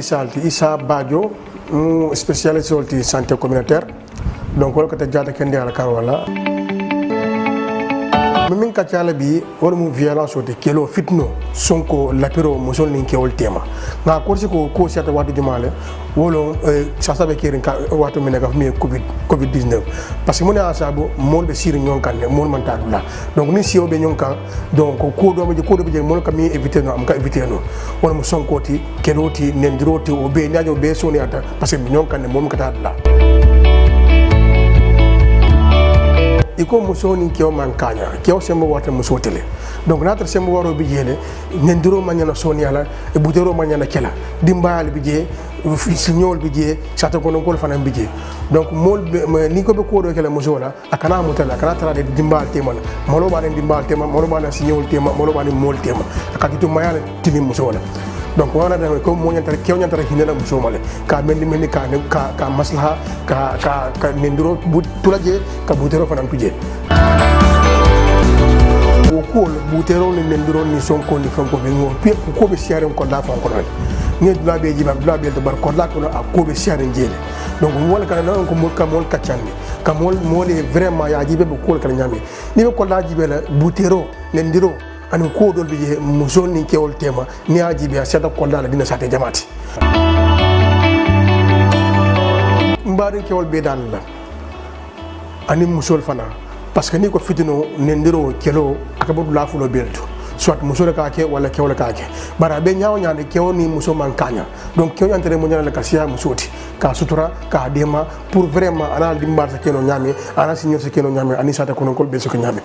Salti Issa Badio spécialiste de santé communautaire donc wala ko te jaata kende ala kan wala min ka cala bi wala mu violence de kelo fitno sonko lapiro musol nin kewol tema nga korsi ko seta wadu jumale wolo sa sabe kirin ka watu min ka mi covid 19 parce que mon asabo mon be sir nyon kan mon man ta dula donc ni siyo be nyon kan donc ko do be mon ka mi éviter no am ka éviter no wala mu sonko ti keloti nendiroti o be nyajo be soni ata parce que nyon kan mon ka ta dula iko muso ni keo mankanya keo sembo wata muso tele donc natra sembo waro bijele nendiro manyana soni ala e budero manyana kela dimbal bije signol bije sata kono kol fana bije donc mol ni ko be ko do kala muso la akana mutala akana tara de dimbal tema molo ba dimbal tema molo ba signol tema molo ba mol tema akati to mayala timi muso la donc wana da ko mo nyantara kew nyantara hinela muso male ka mendi ka maslaha ka nendiro tulaje ka butero fana tuje ko butero ni nendiro ni sonko ni fanko be ngo pe ko be siare ko da fanko non ni dula be jiba dula be bar ko la ko ko be siare jele donc mo wala kana non ko mo ka mol kacandi ka mol mole vraiment ya jibe be ko kala nyame ni be ko la jibe la butero nendiro ani ko dol bi musol ni kewol tema ni aji bi asata ko dala dina sate jamati mbari kewol be dal la ani musol fana parce que ni ko fitino nendiro kelo akabu la fulo belto soit musol ka ke wala kewol ka ke bara be nyaaw nyaande kewo ni muso man kanya donc kewo nyantere mo nyala ka siya musoti ka sutura ka dema pour vraiment ana dimbar sa keno nyame ana signor sa keno nyame ani sata ko non kol be so ko nyame